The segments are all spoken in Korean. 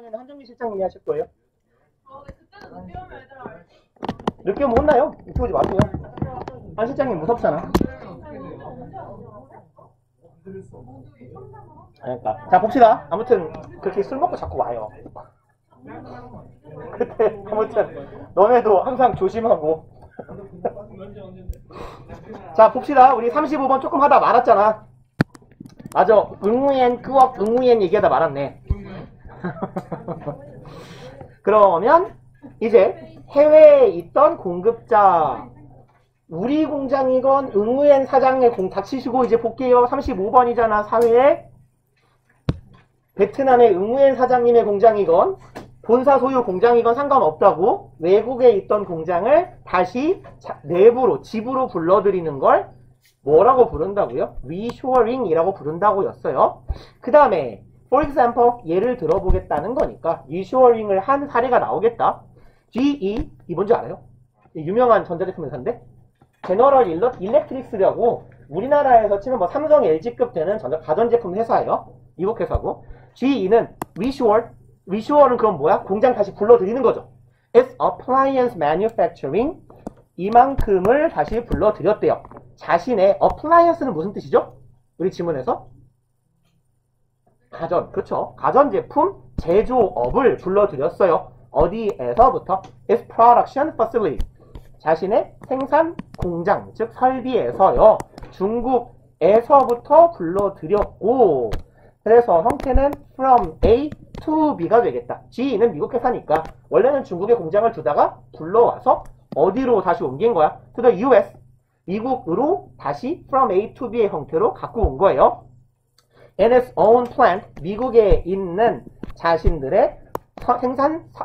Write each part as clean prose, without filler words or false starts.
이번에는 한정민 실장님이 하실 거예요. 네, 그때는 늦게 오면 얘들아. 늦게 오면 혼나요. 늦게 오지 마세요. 한 실장님 무섭잖아. 그러니까. 자, 봅시다. 아무튼 그렇게 술 먹고 자꾸 와요. 그때 아무튼 너네도 항상 조심하고. 자, 봅시다. 우리 35번 조금 하다 말았잖아. 맞아. 응우엔 끄억 응우엔 얘기하다 말았네. 그러면 이제 해외에 있던 공급자, 우리 공장이건 응우엔 사장의 닥치시고 이제 볼게요. 35번이잖아. 사회에 베트남의 응우엔 사장님의 공장이건 본사 소유 공장이건 상관없다고, 외국에 있던 공장을 다시 내부로, 집으로 불러들이는 걸 뭐라고 부른다고요? reshoring이라고 부른다고 였어요. 그 다음에 for example, 예를 들어보겠다는 거니까 reshoring을 한 사례가 나오겠다. GE, 이 뭔지 알아요? 유명한 전자제품 회사인데 제너럴 일렉트릭스라고 우리나라에서 치면 뭐 삼성, LG급 되는 가전제품 회사예요. 미국 회사고. GE는 reshore는 그럼 뭐야? 공장 다시 불러들이는 거죠. It's appliance manufacturing. 이만큼을 다시 불러들였대요. 자신의 appliance는 무슨 뜻이죠? 우리 지문에서 가전, 그렇죠. 가전제품 제조업을 불러들였어요. 어디에서부터? Its production facility. 자신의 생산 공장, 즉 설비에서요. 중국에서부터 불러들였고, 그래서 형태는 from A to B가 되겠다. G는 미국 회사니까 원래는 중국에 공장을 두다가 불러와서 어디로 다시 옮긴 거야? To the US. 미국으로 다시 from A to B의 형태로 갖고 온 거예요. In its own plant. 미국에 있는 자신들의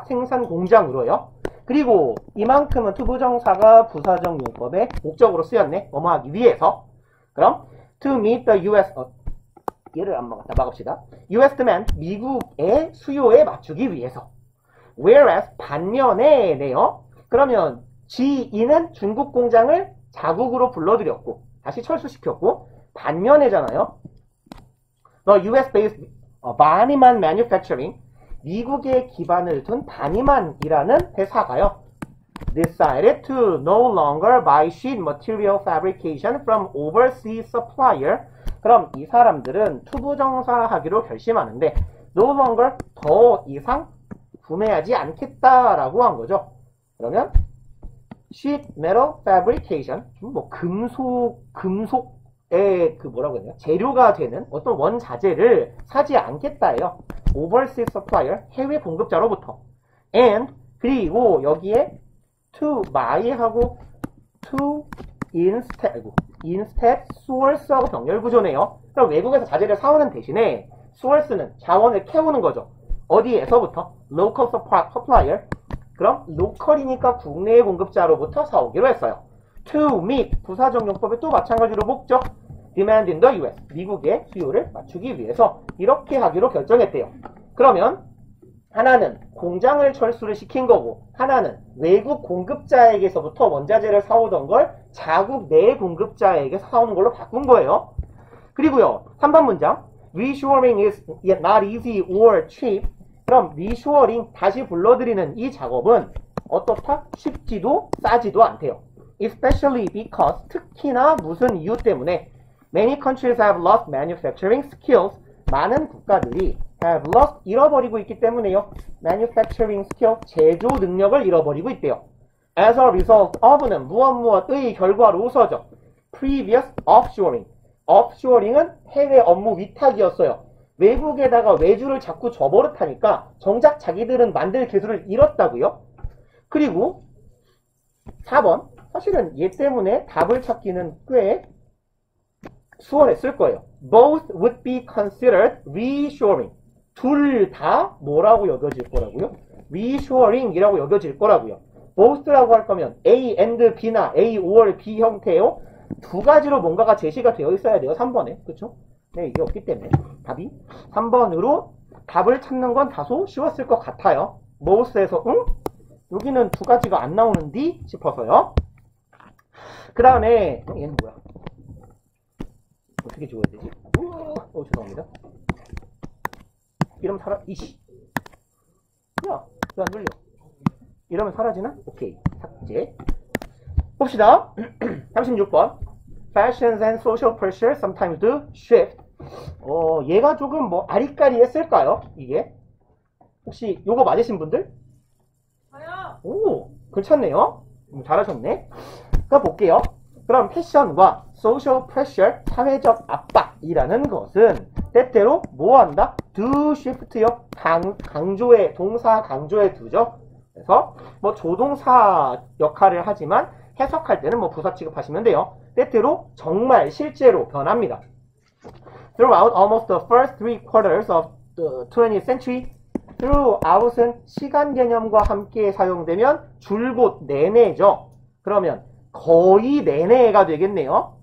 생산 공장으로요. 그리고 이만큼은 투부정사가 부사적 용법의 목적으로 쓰였네. 뭐뭐하기 위해서. 그럼 to meet the US 얘를 안 먹었다. 막읍시다. US demand, 미국의 수요에 맞추기 위해서. Whereas 반면에네요. 그러면 GE는 중국 공장을 자국으로 불러들였고 다시 철수시켰고, 반면에잖아요. The US-based 바니만 Manufacturing, 미국에 기반을 둔 바니만이라는 회사가요. Decided to no longer buy sheet material fabrication from overseas supplier. 그럼 이 사람들은 투부정사하기로 결심하는데 no longer, 더 이상 구매하지 않겠다라고 한 거죠. 그러면 sheet metal fabrication, 뭐 금속의 그 뭐라고 해야 되나? 재료가 되는 어떤 원자재를 사지 않겠다예요. overseas supplier, 해외 공급자로부터. and, 그리고 여기에 to buy하고 to instead source하고 병렬 구조네요. 그럼 외국에서 자재를 사오는 대신에 source는 자원을 캐오는 거죠. 어디에서부터? local supplier. 그럼 로컬이니까 국내의 공급자로부터 사오기로 했어요. To meet, 부사적 용법에 또 마찬가지로 목적. Demand in the US, 미국의 수요를 맞추기 위해서 이렇게 하기로 결정했대요. 그러면 하나는 공장을 철수를 시킨 거고, 하나는 외국 공급자에게서부터 원자재를 사오던 걸 자국 내 공급자에게 사오는 걸로 바꾼 거예요. 그리고요, 3번 문장. Reshoring is not easy or cheap. 그럼 reshoring, 다시 불러들이는 이 작업은 어떻다? 쉽지도 싸지도 않대요. Especially because, 특히나 무슨 이유 때문에 many countries have lost manufacturing skills. 많은 국가들이 have lost, 잃어버리고 있기 때문에요. manufacturing skill, 제조 능력을 잃어버리고 있대요. As a result of는 무엇의 결과로서죠. previous offshoring. offshoring은 해외 업무 위탁이었어요. 외국에다가 외주를 자꾸 줘버릇하니까 정작 자기들은 만들 기술을 잃었다고요. 그리고 4번, 사실은 얘 때문에 답을 찾기는 꽤 수월했을 거예요. Both would be considered reshoring. 둘 다 뭐라고 여겨질 거라고요? reshoring이라고 여겨질 거라고요. both라고 할 거면 A and B나 A or B 형태요. 두 가지로 뭔가가 제시가 되어 있어야 돼요. 3번에. 그쵸? 네, 이게 없기 때문에 답이 3번으로 답을 찾는 건 다소 쉬웠을 것 같아요. both에서 응? 여기는 두 가지가 안 나오는디 싶어서요. 그 다음에 얘는 뭐야? 어떻게 지워야 되지? 죄송합니다. 이름 살아, 이씨. 왜 안 눌려? 이러면 사라지나? 오케이. 삭제. 봅시다. 36번. Fashions and social pressure sometimes do shift. 얘가 조금 뭐 아리까리했을까요? 이게? 혹시 요거 맞으신 분들? 저요. 오, 괜찮네요. 잘하셨네. 그럼 볼게요. 그럼 패션과 social pressure, 사회적 압박이라는 것은 때때로 뭐 한다? do shift요. 강조에, 동사 강조에 두죠. 그래서 뭐 조동사 역할을 하지만 해석할 때는 뭐 부사 취급하시면 돼요. 때때로 정말 실제로 변합니다. Throughout almost the first 3/4 of the 20th century, throughout은 시간 개념과 함께 사용되면 줄곧 내내죠. 그러면 거의 내내가 되겠네요.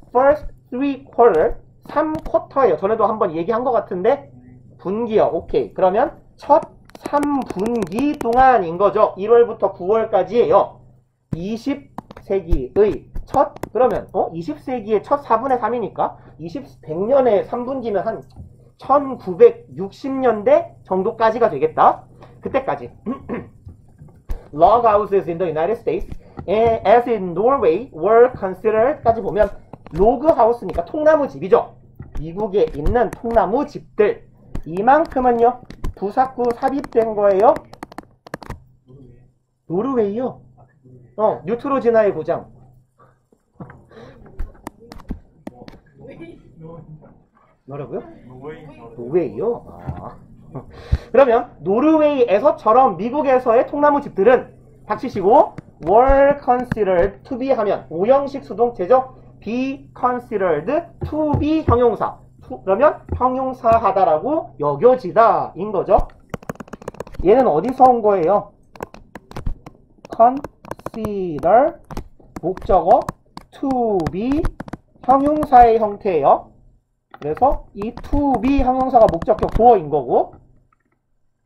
First 3/4, 3쿼터예요. 전에도 한번 얘기한 것 같은데 분기요. 오케이. 그러면 첫 3분기 동안인 거죠. 1월부터 9월까지예요. 20세기의 첫, 그러면 20세기의 첫 4분의 3이니까 100년의 3분기면 한 1960년대 정도까지가 되겠다. 그때까지. Log houses in the United States as in Norway were considered까지 보면 로그 하우스니까 통나무 집이죠. 미국에 있는 통나무 집들. 이만큼은요. 부사구 삽입된 거예요. 노르웨이요. 뉴트로지나의 고장. 뭐라고요? 노르웨이요? 아. 그러면 노르웨이에서처럼 미국에서의 통나무 집들은 닥치시고 were considered to be 하면 오형식 수동태죠. be considered to be 형용사. 그러면 형용사하다라고 여겨지다 인 거죠. 얘는 어디서 온 거예요? consider 목적어 to be 형용사의 형태예요. 그래서 이 to be 형용사가 목적격 도어인 거고,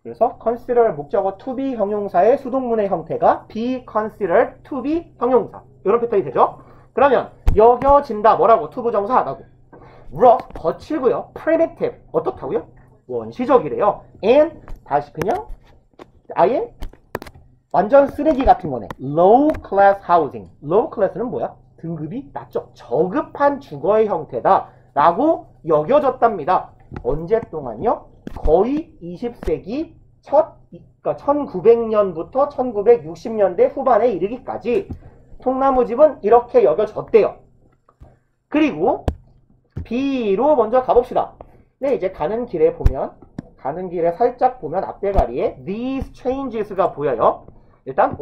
그래서 consider 목적어 to be 형용사의 수동문의 형태가 be considered to be 형용사. 이런 패턴이 되죠. 그러면 여겨진다 뭐라고? 투부정사하다고. rough 거칠고요. primitive 어떻다고요? 원시적이래요. and 다시 그냥 아예 완전 쓰레기 같은 거네. low class housing. low class는 뭐야? 등급이 낮죠. 저급한 주거의 형태다 라고 여겨졌답니다. 언제 동안요? 거의 20세기 그러니까 1900년부터 1960년대 후반에 이르기까지 통나무집은 이렇게 여겨졌대요. 그리고 B로 먼저 가봅시다. 네, 이제 가는 길에 살짝 보면 앞대가리에 these changes가 보여요. 일단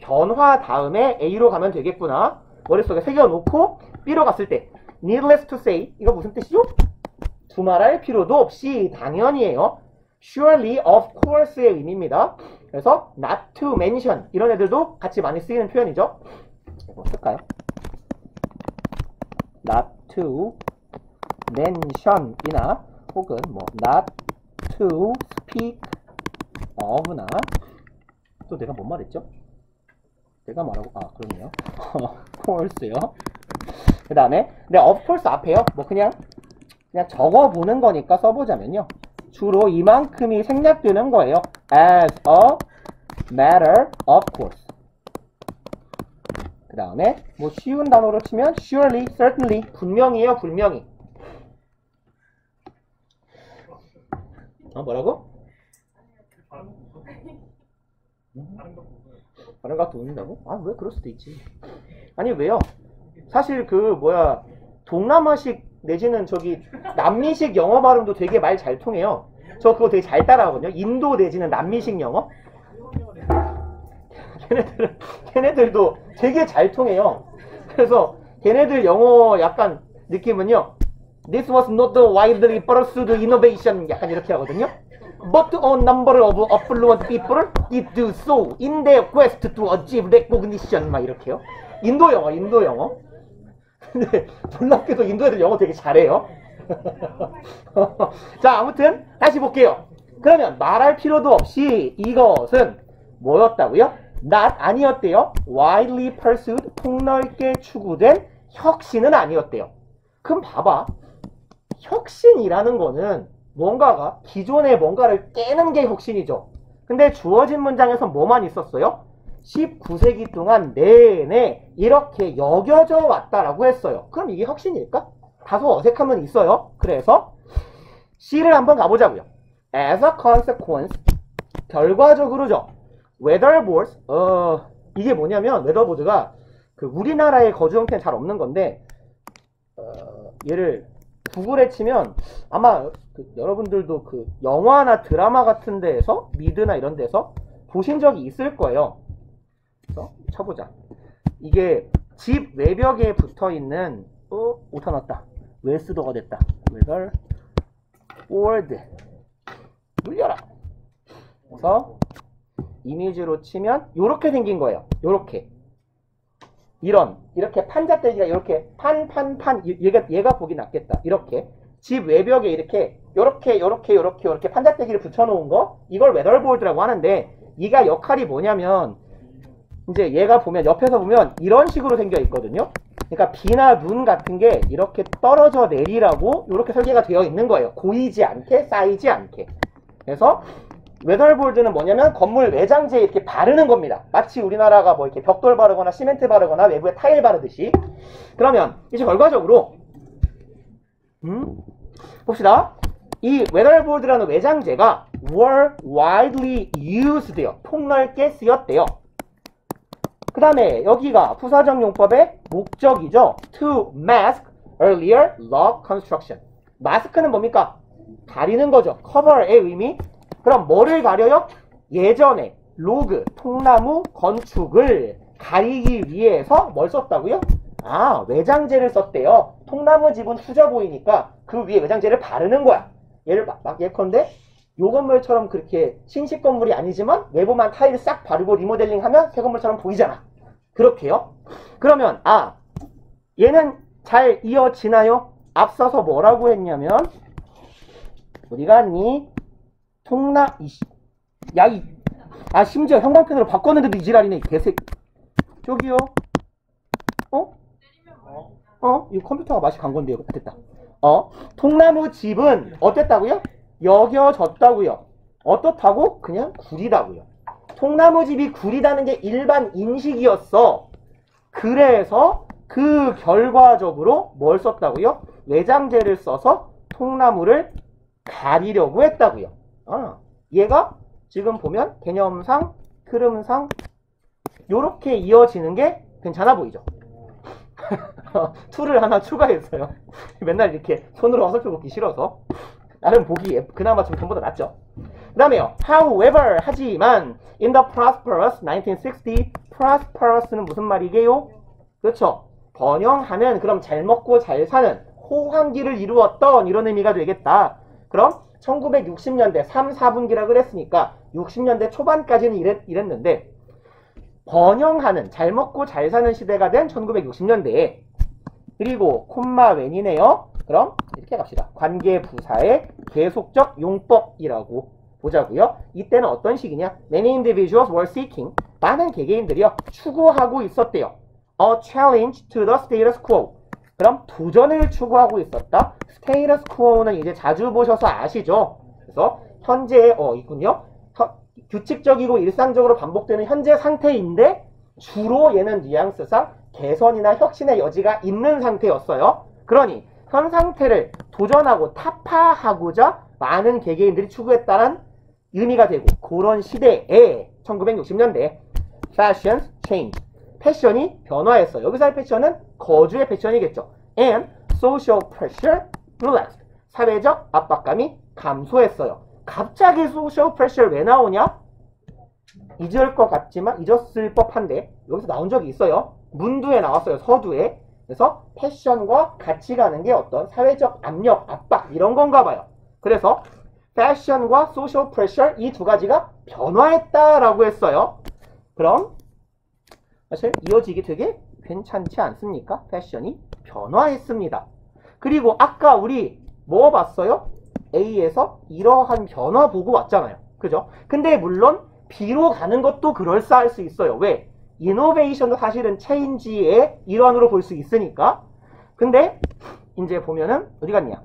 변화 다음에 A로 가면 되겠구나. 머릿속에 새겨놓고 B로 갔을 때 needless to say 이거 무슨 뜻이죠? 두말할 필요도 없이 당연히에요. surely, of course의 의미입니다. 그래서 not to mention 이런 애들도 같이 많이 쓰이는 표현이죠. 뭐 쓸까요? not to mention이나 혹은 뭐 not to speak of나 또 내가 뭔 말했죠? 내가 말하고 그렇네요. course요. 그 다음에 of course 앞에요. 뭐 그냥 적어보는 거니까 써보자면요. 주로 이만큼이 생략되는 거예요. as a matter of course. 그 다음에 뭐 쉬운 단어로 치면 surely, certainly 분명히요. 분명히. 뭐라고? 다른 것도 웃는다고? 왜 그럴 수도 있지. 아니 왜요? 사실 동남아식 내지는 남미식 영어 발음도 되게 말 잘 통해요. 저 그거 되게 잘 따라하거든요. 인도 내지는 남미식 영어. 걔네들도 되게 잘 통해요. 그래서 걔네들 영어 약간 느낌은요. This was not widely pursued innovation 약간 이렇게 하거든요. But a number of affluent people did do so in their quest to achieve recognition 막 이렇게요. 인도 영어. 근데 놀랍게도 인도 애들 영어 되게 잘해요. 자, 아무튼 다시 볼게요. 그러면 말할 필요도 없이 이것은 뭐였다고요? not 아니었대요. widely pursued 폭넓게 추구된 혁신은 아니었대요. 그럼 봐봐. 혁신이라는 거는 기존의 뭔가를 깨는 게 혁신이죠. 근데 주어진 문장에서 뭐만 있었어요? 19세기 동안 내내 이렇게 여겨져 왔다라고 했어요. 그럼 이게 혁신일까? 다소 어색함은 있어요. 그래서 C를 한번 가보자고요. As a consequence, 결과적으로죠. weatherboards, 이게 뭐냐면 weatherboard가 그 우리나라의 거주 형태는 잘 없는 건데 얘를 구글에 치면 아마 여러분들도 그 영화나 드라마 같은 데에서 미드나 이런 데서 보신 적이 있을 거예요. 그래서 쳐보자. 이게 집 외벽에 붙어있는 오타 났다. 웨스도가 됐다. weatherboard 눌려라. 그래서 이미지로 치면 요렇게 생긴 거예요. 요렇게 이렇게 판자떼기가 이렇게 얘가 보기 낫겠다. 이렇게 집 외벽에 이렇게 판자떼기를 붙여놓은 거, 이걸 웨더보드라고 하는데, 얘가 역할이 뭐냐면 이제 얘가 보면 옆에서 보면 이런 식으로 생겨 있거든요. 그러니까 비나 눈 같은 게 이렇게 떨어져 내리라고 이렇게 설계가 되어 있는 거예요. 고이지 않게, 쌓이지 않게. 그래서 웨더보드는 뭐냐면 건물 외장재에 이렇게 바르는 겁니다. 마치 우리나라가 뭐 이렇게 벽돌 바르거나 시멘트 바르거나 외부에 타일 바르듯이. 그러면 이제 결과적으로 봅시다. 이 웨더보드라는 외장재가 were widely used돼요. 폭넓게 쓰였대요. 그 다음에 여기가 부사적 용법의 목적이죠. to mask earlier log construction. 마스크는 뭡니까? 가리는 거죠. cover의 의미. 그럼 뭐를 가려요? 예전에 로그, 통나무 건축을 가리기 위해서 뭘 썼다고요? 외장재를 썼대요. 통나무 집은 후져 보이니까 그 위에 외장재를 바르는 거야. 예컨대 요 건물처럼 그렇게 신식 건물이 아니지만 외부만 타일을 싹 바르고 리모델링 하면 새 건물처럼 보이잖아. 그렇게요. 그러면 얘는 잘 이어지나요? 앞서서 뭐라고 했냐면 어디 갔니? 심지어 형광펜으로 바꿨는데도 이지랄이네. 개새끼. 저기요. 이 컴퓨터가 맛이 간 건데요. 됐다. 통나무 집은 어땠다고요? 여겨졌다고요. 어떻다고? 그냥 구리다고요. 통나무 집이 구리다는 게 일반 인식이었어. 그래서 그 결과적으로 뭘 썼다고요? 외장재를 써서 통나무를 가리려고 했다고요. 얘가 지금 보면 개념상, 흐름상 요렇게 이어지는 게 괜찮아 보이죠? 툴을 하나 추가했어요. 맨날 이렇게 손으로 어설프 걷기 싫어서. 나름 보기 그나마 좀 전보다 낫죠. 그 다음에요. However, 하지만 in the prosperous 1960, prosperous는 무슨 말이게요? 그렇죠. 번영하는, 그럼 잘 먹고 잘 사는, 호황기를 이루었던 이런 의미가 되겠다. 그럼 1960년대 3, 4분기라 그랬으니까 60년대 초반까지는 이랬는데 번영하는, 잘 먹고 잘 사는 시대가 된 1960년대에 그리고 콤마 웬이네요. 그럼 이렇게 갑시다. 관계부사의 계속적 용법이라고 보자고요. 이때는 어떤 식이냐? Many individuals were seeking, 많은 개개인들이요 추구하고 있었대요. A challenge to the status quo. 그럼 도전을 추구하고 있었다. 스테이터스 퀘어는 이제 자주 보셔서 아시죠? 그래서 현재 있군요. 규칙적이고 일상적으로 반복되는 현재 상태인데 주로 얘는 뉘앙스상 개선이나 혁신의 여지가 있는 상태였어요. 그러니 현 상태를 도전하고 타파하고자 많은 개개인들이 추구했다는 의미가 되고, 그런 시대에 1960년대에 fashions change, 패션이 변화했어요. 여기서의 패션은 거주의 패션이겠죠. And social pressure relaxed, 사회적 압박감이 감소했어요. 갑자기 social pressure 왜 나오냐? 잊을 것 같지만 잊었을 법한데 여기서 나온 적이 있어요. 문두에 나왔어요. 서두에. 그래서 패션과 같이 가는 게 어떤 사회적 압력, 압박 이런 건가 봐요. 그래서 패션과 social pressure 이 두 가지가 변화했다라고 했어요. 그럼 사실 이어지기 되게 괜찮지 않습니까? 패션이 변화했습니다. 그리고 아까 우리 뭐 봤어요? A에서 이러한 변화 보고 왔잖아요. 그죠? 근데 물론 B로 가는 것도 그럴싸할 수 있어요. 왜? 이노베이션도 사실은 체인지의 일환으로 볼 수 있으니까. 근데 이제 보면은 어디 갔냐?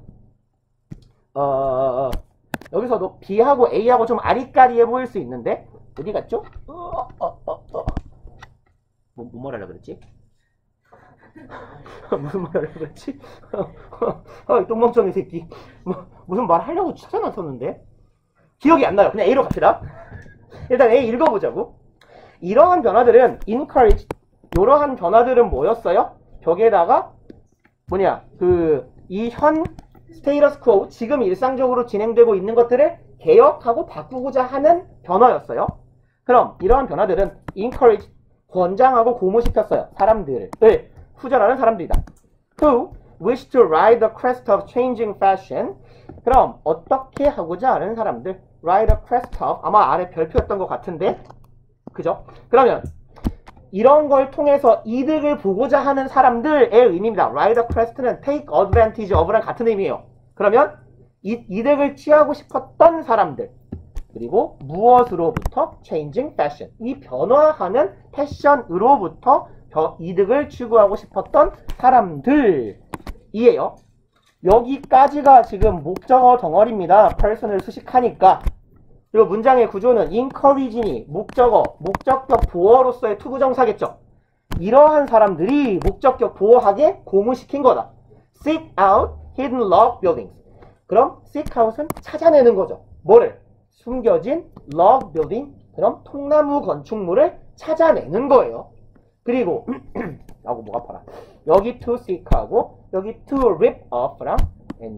여기서도 B하고 A하고 좀 아리까리해 보일 수 있는데 어디 갔죠? 뭐 말하려고 그랬지? 무슨 말 하려고 그랬지? 이 똥멍청이 새끼. 무슨 말 하려고 찾아놨었는데? 기억이 안 나요. 그냥 A로 갑시다. 일단 A 읽어보자고. 이러한 변화들은 encourage, 이러한 변화들은 뭐였어요? 벽에다가 이 현 스테이터스 퀘어, 지금 일상적으로 진행되고 있는 것들을 개혁하고 바꾸고자 하는 변화였어요. 그럼 이러한 변화들은 encourage, 권장하고 고무시켰어요. 사람들을 후전하는 사람들이다. Who wish to ride the crest of changing fashion. 그럼 어떻게 하고자 하는 사람들, ride the crest of, 아마 아래 별표였던 것 같은데, 그죠? 그러면 이런 걸 통해서 이득을 보고자 하는 사람들의 의미입니다. ride the crest는 take advantage of랑 같은 의미예요. 그러면 이득을 취하고 싶었던 사람들, 그리고 무엇으로부터? changing fashion, 이 변화하는 패션으로부터 이득을 추구하고 싶었던 사람들이에요. 여기까지가 지금 목적어 덩어리입니다. person을 수식하니까. 그리고 문장의 구조는 encourage니 목적격 보어로서의 투부정사겠죠. 이러한 사람들이 목적격 보어하게 고무시킨 거다. seek out hidden log buildings. 그럼 seek out은 찾아내는 거죠. 뭐를? 숨겨진 log building, 그럼 통나무 건축물을 찾아내는 거예요. 그리고 하고 목 아파라. 여기 to seek하고 여기 to rip off랑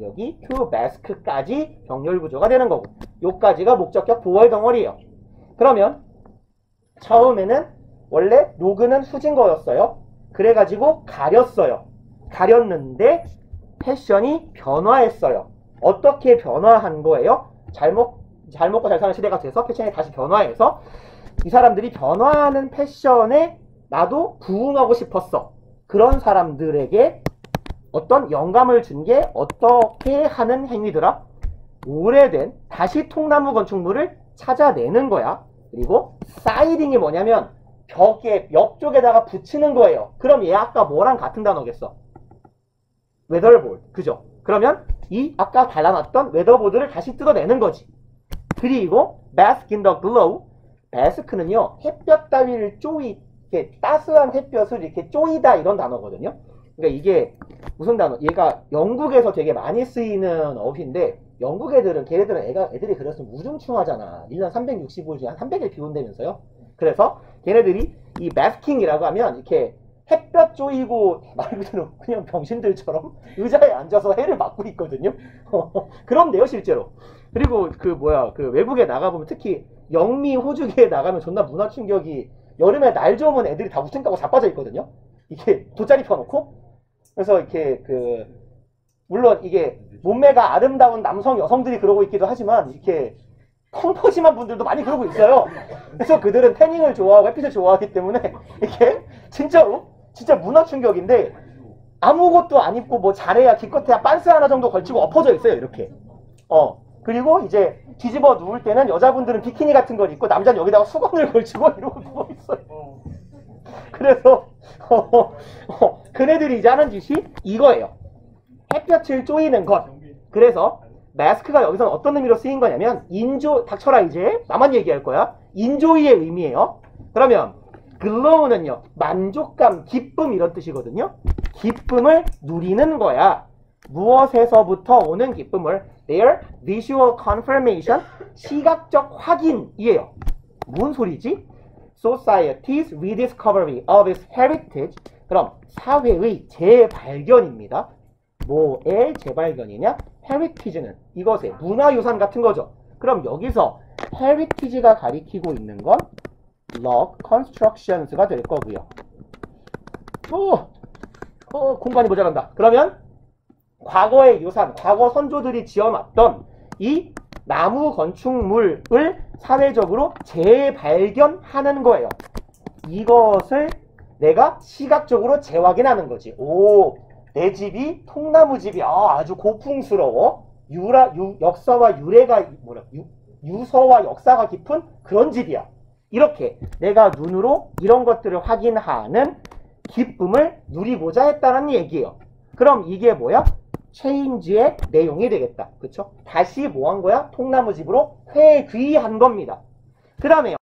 여기 to mask까지 병렬 구조가 되는 거고, 요까지가 목적격 보어의 덩어리예요. 그러면 처음에는 원래 로그는 후진 거였어요. 그래가지고 가렸어요. 가렸는데 패션이 변화했어요. 어떻게 변화한 거예요? 잘 먹고 잘 사는 시대가 돼서 패션이 다시 변화해서 이 사람들이 변화하는 패션에 나도 부응하고 싶었어. 그런 사람들에게 어떤 영감을 준 게 어떻게 하는 행위더라? 오래된 다시 통나무 건축물을 찾아내는 거야. 그리고 사이딩이 뭐냐면 벽 쪽에다가 붙이는 거예요. 그럼 얘 아까 뭐랑 같은 단어겠어? 웨더보드. 그죠? 그러면 이 아까 발라놨던 웨더보드를 다시 뜯어내는 거지. 그리고 bask in the glow. bask는요, 햇볕 따위를 이렇게 따스한 햇볕을 이렇게 쪼이다, 이런 단어거든요. 그러니까 이게 무슨 단어? 얘가 영국에서 되게 많이 쓰이는 어휘인데, 영국 애들은 애들이 그랬으면 우중충하잖아. 1년 365일 중에 한 300일 비 온다면서요. 그래서 걔네들이 이 masking 이라고 하면 이렇게 햇볕 쪼이고 말 그대로 그냥 병신들처럼 의자에 앉아서 해를 맞고 있거든요. 그런데요, 실제로. 그리고 그 외국에 나가보면, 특히 영미 호주계에 나가면 존나 문화 충격이, 여름에 날 좋으면 애들이 다 우산 까고 자빠져 있거든요. 이게 돗자리 펴놓고. 그래서 이렇게 물론 이게 몸매가 아름다운 남성 여성들이 그러고 있기도 하지만 이렇게 펑퍼짐한 분들도 많이 그러고 있어요. 그래서 그들은 태닝을 좋아하고 햇빛을 좋아하기 때문에 이게 진짜 문화 충격인데, 아무것도 안 입고 뭐 잘해야 기껏해야 빤스 하나 정도 걸치고 엎어져 있어요, 이렇게. 그리고 이제 뒤집어 누울 때는 여자분들은 비키니 같은 걸 입고 남자는 여기다가 수건을 걸치고 이러고 누워 있어요. 그래서 그네들이 이제 하는 짓이 이거예요. 햇볕을 쪼이는 것. 그래서 마스크가 여기서는 어떤 의미로 쓰인 거냐면, 닥쳐라 이제 나만 얘기할 거야. 인조이의 의미예요. 그러면 glow는요, 만족감, 기쁨, 이런 뜻이거든요. 기쁨을 누리는 거야. 무엇에서부터 오는 기쁨을? Their visual confirmation, 시각적 확인이에요. 뭔 소리지? Society's rediscovery of its heritage. 그럼 사회의 재발견입니다. 뭐의 재발견이냐? heritage는 이것의 문화유산 같은 거죠. 그럼 여기서 heritage가 가리키고 있는 건 log constructions가 될 거고요. 공간이 모자란다. 그러면 과거의 유산, 과거 선조들이 지어놨던 이 나무 건축물을 사회적으로 재발견하는 거예요. 이것을 내가 시각적으로 재확인하는 거지. 내 집이 통나무 집이야. 아주 고풍스러워. 역사와 유서와 역사가 깊은 그런 집이야. 이렇게 내가 눈으로 이런 것들을 확인하는 기쁨을 누리고자 했다는 얘기예요. 그럼 이게 뭐야? change의 내용이 되겠다. 그쵸? 다시 뭐 한 거야? 통나무집으로 회귀한 겁니다. 그 다음에요.